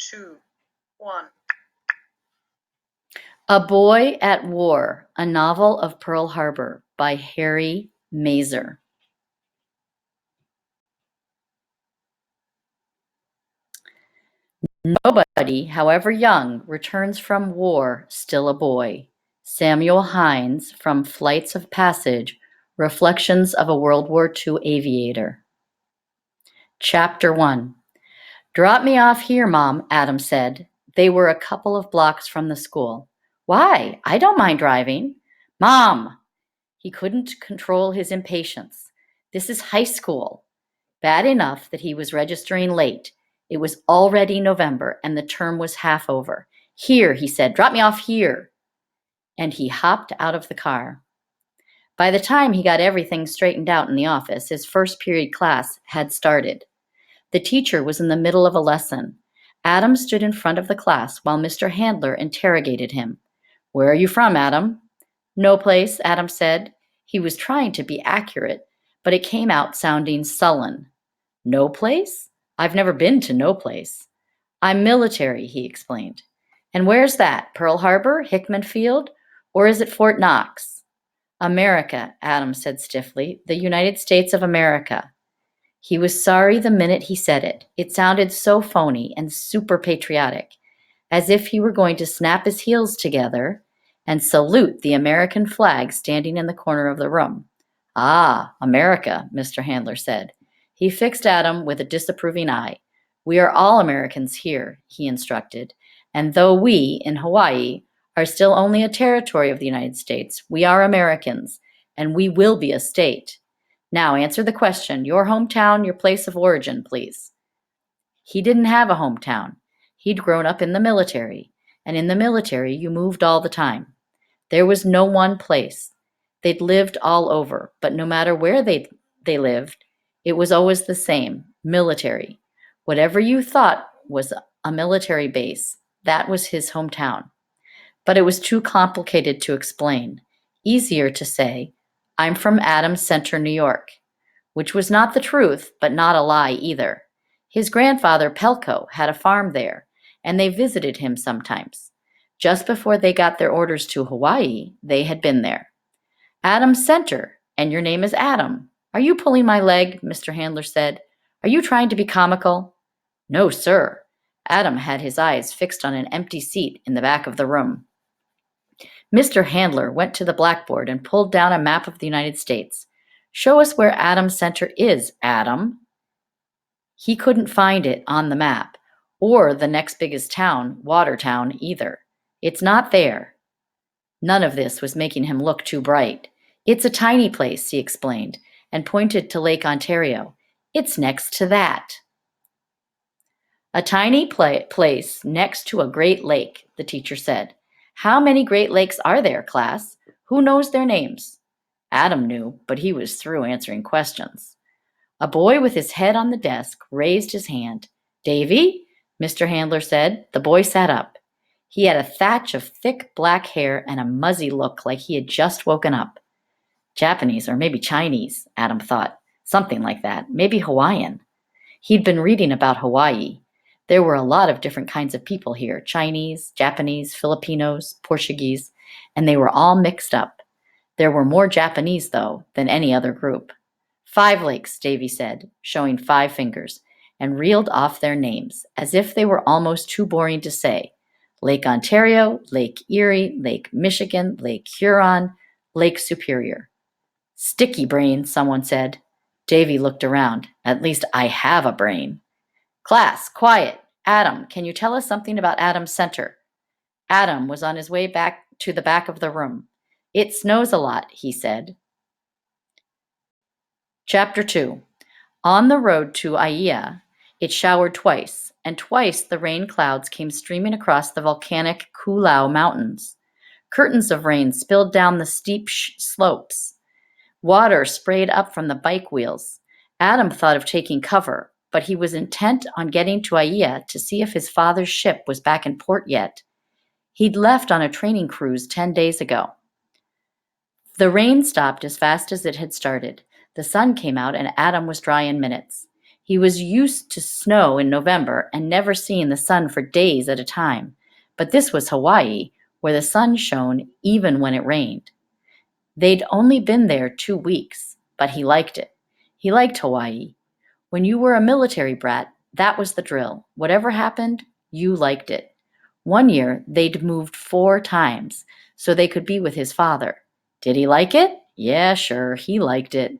2, 1. A Boy at War, a novel of Pearl Harbor by Harry Mazer. Nobody, however young, returns from war still a boy. Samuel Hines from Flights of Passage, Reflections of a World War II Aviator. Chapter 1. Drop me off here, Mom, Adam said. They were a couple of blocks from the school. Why? I don't mind driving. Mom! He couldn't control his impatience. This is high school. Bad enough that he was registering late. It was already November, and the term was half over. Here, he said, drop me off here. And he hopped out of the car. By the time he got everything straightened out in the office, his first period class had started. The teacher was in the middle of a lesson. Adam stood in front of the class while Mr. Handler interrogated him. Where are you from, Adam? No place, Adam said. He was trying to be accurate, but it came out sounding sullen. No place? I've never been to no place. I'm military, he explained. And where's that? Pearl Harbor? Hickman Field? Or is it Fort Knox? America, Adam said stiffly. The United States of America. He was sorry the minute he said it. It sounded so phony and super patriotic, as if he were going to snap his heels together and salute the American flag standing in the corner of the room. Ah, America, Mr. Handler said. He fixed Adam with a disapproving eye. We are all Americans here, he instructed, and though we, in Hawaii, are still only a territory of the United States, we are Americans, and we will be a state. Now answer the question, your hometown, your place of origin, please. He didn't have a hometown. He'd grown up in the military, and in the military you moved all the time. There was no one place. They'd lived all over, but no matter where they lived, it was always the same, military. Whatever you thought was a military base, that was his hometown. But it was too complicated to explain. Easier to say, I'm from Adams Center, New York, which was not the truth, but not a lie either. His grandfather, Pelko, had a farm there, and they visited him sometimes. Just before they got their orders to Hawaii, they had been there. Adams Center, and your name is Adam. Are you pulling my leg? Mr. Handler said. Are you trying to be comical? No, sir. Adam had his eyes fixed on an empty seat in the back of the room. Mr. Handler went to the blackboard and pulled down a map of the United States. Show us where Adams Center is, Adam. He couldn't find it on the map, or the next biggest town, Watertown, either. It's not there. None of this was making him look too bright. It's a tiny place, he explained, and pointed to Lake Ontario. It's next to that. A tiny place next to a great lake, the teacher said. How many Great Lakes are there, class? Who knows their names? Adam knew, but he was through answering questions. A boy with his head on the desk raised his hand. Davy? Mr. Handler said. The boy sat up. He had a thatch of thick black hair and a muzzy look like he had just woken up. Japanese or maybe Chinese, Adam thought. Something like that. Maybe Hawaiian. He'd been reading about Hawaii. There were a lot of different kinds of people here, Chinese, Japanese, Filipinos, Portuguese, and they were all mixed up. There were more Japanese, though, than any other group. 5 lakes, Davy said, showing 5 fingers, and reeled off their names, as if they were almost too boring to say. Lake Ontario, Lake Erie, Lake Michigan, Lake Huron, Lake Superior. Sticky brain, someone said. Davy looked around. At least I have a brain. Class, quiet. Adam, can you tell us something about Adams Center? Adam was on his way back to the back of the room. It snows a lot, he said. Chapter 2. On the road to Aiea, it showered twice, and twice the rain clouds came streaming across the volcanic Koolau Mountains. Curtains of rain spilled down the steep slopes. Water sprayed up from the bike wheels. Adam thought of taking cover, but he was intent on getting to Aiea to see if his father's ship was back in port yet. He'd left on a training cruise 10 days ago. The rain stopped as fast as it had started. The sun came out and Adam was dry in minutes. He was used to snow in November and never seen the sun for days at a time. But this was Hawaii, where the sun shone even when it rained. They'd only been there 2 weeks, but he liked it. He liked Hawaii. When you were a military brat, that was the drill. Whatever happened, you liked it. One year, they'd moved 4 times so they could be with his father. Did he like it? Yeah, sure, he liked it.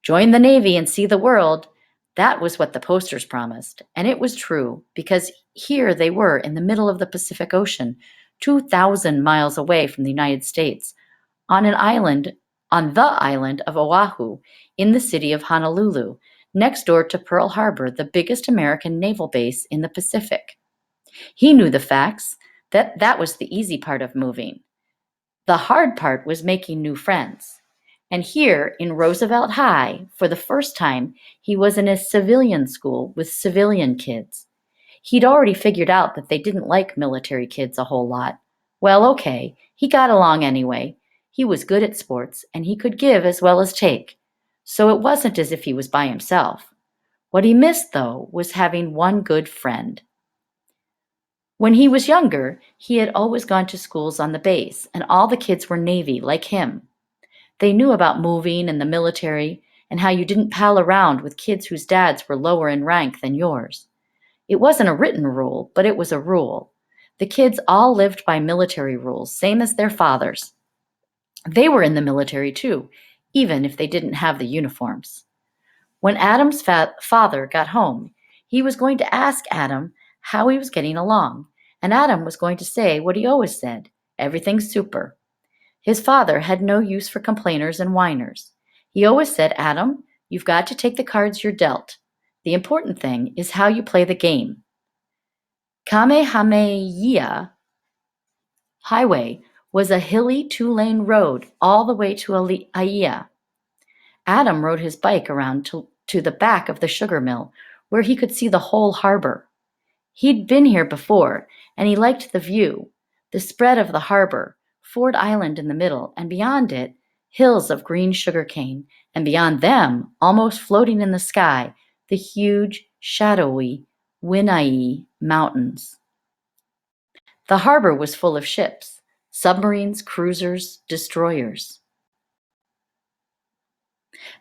Join the Navy and see the world. That was what the posters promised. And it was true, because here they were in the middle of the Pacific Ocean, 2,000 miles away from the United States, on the island of Oahu, in the city of Honolulu, next door to Pearl Harbor, the biggest American naval base in the Pacific. He knew the facts. That was the easy part of moving. The hard part was making new friends. And here in Roosevelt High, for the first time, he was in a civilian school with civilian kids. He'd already figured out that they didn't like military kids a whole lot. Well, okay, he got along anyway. He was good at sports, and he could give as well as take. So it wasn't as if he was by himself. What he missed, though, was having one good friend. When he was younger, he had always gone to schools on the base, and all the kids were Navy, like him. They knew about moving and the military, and how you didn't pal around with kids whose dads were lower in rank than yours. It wasn't a written rule, but it was a rule. The kids all lived by military rules, same as their fathers. They were in the military too, even if they didn't have the uniforms. When Adam's father got home, he was going to ask Adam how he was getting along, and Adam was going to say what he always said, "Everything's super." His father had no use for complainers and whiners. He always said, "Adam, you've got to take the cards you're dealt. The important thing is how you play the game." Kamehameha Highway was a hilly 2-lane road all the way to Aiea. Adam rode his bike around to the back of the sugar mill, where he could see the whole harbor. He'd been here before, and he liked the view, the spread of the harbor, Ford Island in the middle, and beyond it, hills of green sugarcane, and beyond them, almost floating in the sky, the huge, shadowy Waianae Mountains. The harbor was full of ships, submarines, cruisers, destroyers.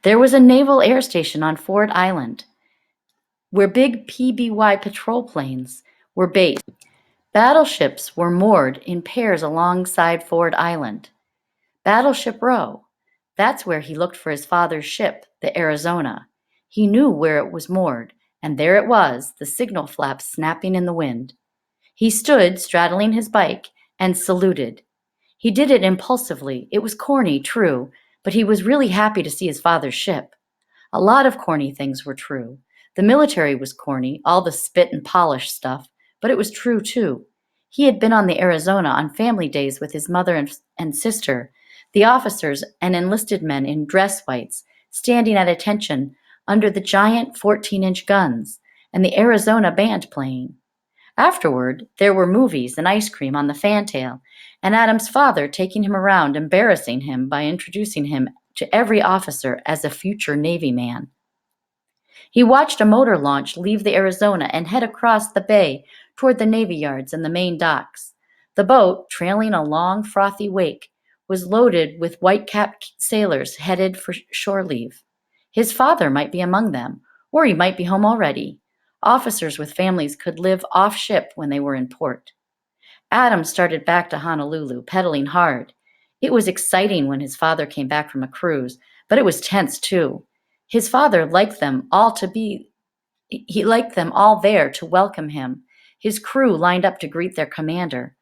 There was a naval air station on Ford Island, where big PBY patrol planes were based. Battleships were moored in pairs alongside Ford Island. Battleship Row. That's where he looked for his father's ship, the Arizona. He knew where it was moored, and there it was, the signal flaps snapping in the wind. He stood, straddling his bike, and saluted. He did it impulsively. It was corny, true, but he was really happy to see his father's ship. A lot of corny things were true. The military was corny, all the spit and polish stuff, but it was true too. He had been on the Arizona on family days with his mother and sister, the officers and enlisted men in dress whites, standing at attention under the giant 14-inch guns, and the Arizona band playing. Afterward, there were movies and ice cream on the fantail, and Adam's father taking him around, embarrassing him by introducing him to every officer as a future Navy man. He watched a motor launch leave the Arizona and head across the bay toward the Navy yards and the main docks. The boat, trailing a long, frothy wake, was loaded with white-capped sailors headed for shore leave. His father might be among them, or he might be home already. Officers with families could live off-ship when they were in port. Adam started back to Honolulu, pedaling hard. It was exciting when his father came back from a cruise, but it was tense too. His father liked them all he liked them all there to welcome him. His crew lined up to greet their commander.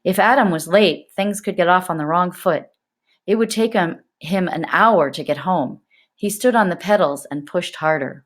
If Adam was late, things could get off on the wrong foot. It would take him an hour to get home. He stood on the pedals and pushed harder.